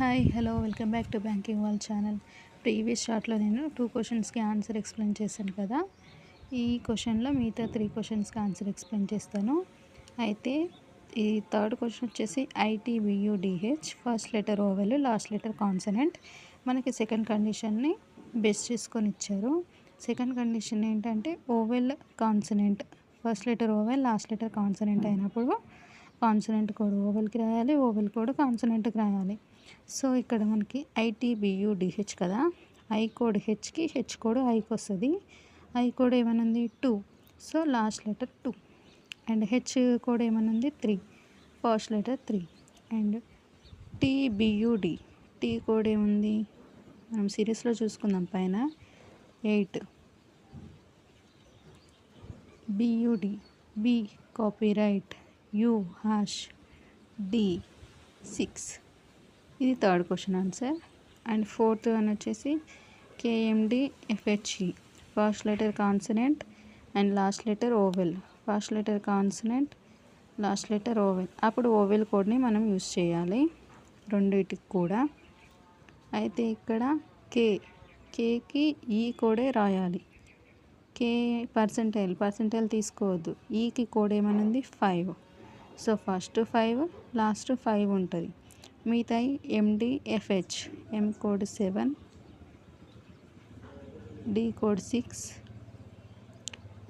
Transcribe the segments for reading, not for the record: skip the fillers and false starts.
Hi hello welcome back to banking world channel. Previous షార్ట్లో నేను 2 క్వశ్చన్స్కి ఆన్సర్ ఎక్స్ప్లెయిన్ చేశాను కదా. ఈ క్వశ్చన్లో మిగతా 3 క్వశ్చన్స్కి ఆన్సర్ ఎక్స్ప్లెయిన్ చేస్తాను. అయితే ఈ థర్డ్ క్వశ్చన్ వచ్చేసి ITBUDH, first letter vowel, last letter consonant. మనకి సెకండ్ కండిషన్ని బేస్ చేసుకొని ఇచ్చారు. సెకండ్ కండిషన్ ఏంటంటే vowel consonant, first letter vowel last letter consonant అయినప్పుడు కాన్సనెంట్ కోడ్ ఓవెల్కి రాయాలి, ఓవెల్ కోడ్ కాన్సనెంట్కి రాయాలి. సో ఇక్కడ మనకి ITBUDH కదా, ఐ కోడ్ హెచ్కి, హెచ్ కోడ్ ఐకి వస్తుంది. ఐ కోడ్ ఏమనుంది 2, so last letter 2. And H code ఏమనుంది 3, first letter 3. And TBUD, T code ఏముంది మనం సిరీస్లో చూసుకుందాం పైన 8. BUD, B copyright, U hash, D 6. ఇది third question answer. And fourth one వచ్చేసి KMDFHE, first letter consonant and last letter vowel, first letter consonant last letter vowel. అప్పుడు vowel కోడ్ని మనం యూస్ చేయాలి రెండింటికి కూడా. అయితే ఇక్కడ కేకి ఈ కోడే రాయాలి. కే పర్సెంటైల్ తీసుకోవద్దు. ఈకి కోడ్ ఏమనుంది 5, సో ఫస్ట్ 5 లాస్ట్ 5 ఉంటుంది. మిగతాయి MDFH, M code 7, D code 6,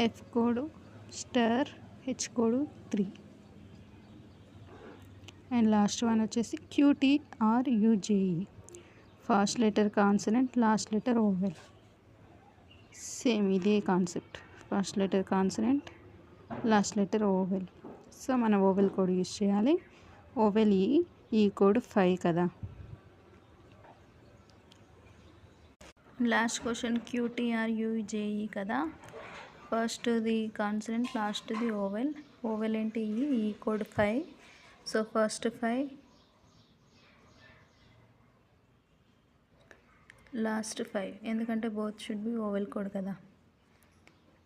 F code star, H code 3. And last one వచ్చేసి QTRUJE, first letter consonant last letter vowel. Same ఇదే concept, first letter consonant last letter vowel. So మనం vowel code use చేయాలి. Vowel ఈ code 5 కదా. Last question QTRUJE కదా, ఫస్ట్ది consonant లాస్ట్ది oval. Oval ఏంటి ఈ కోడ్ 5, సో ఫస్ట్ 5 లాస్ట్ 5, ఎందుకంటే both should be vowel code కదా.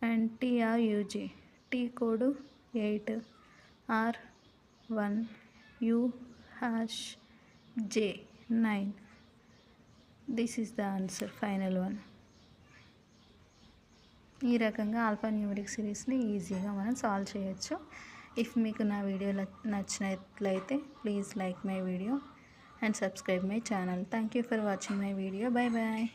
And TRUJ, T code 8, R 1, U హ్యాష్, J 9. This is the answer, final one. ఈ రకంగా ఆల్ఫా న్యూమరిక్ సిరీస్ని ఈజీగా మనం సాల్వ్ చేయొచ్చు. ఇఫ్ మీకు నా వీడియో నచ్చినట్లయితే please like my video and subscribe my channel. Thank you for watching my video. Bye bye.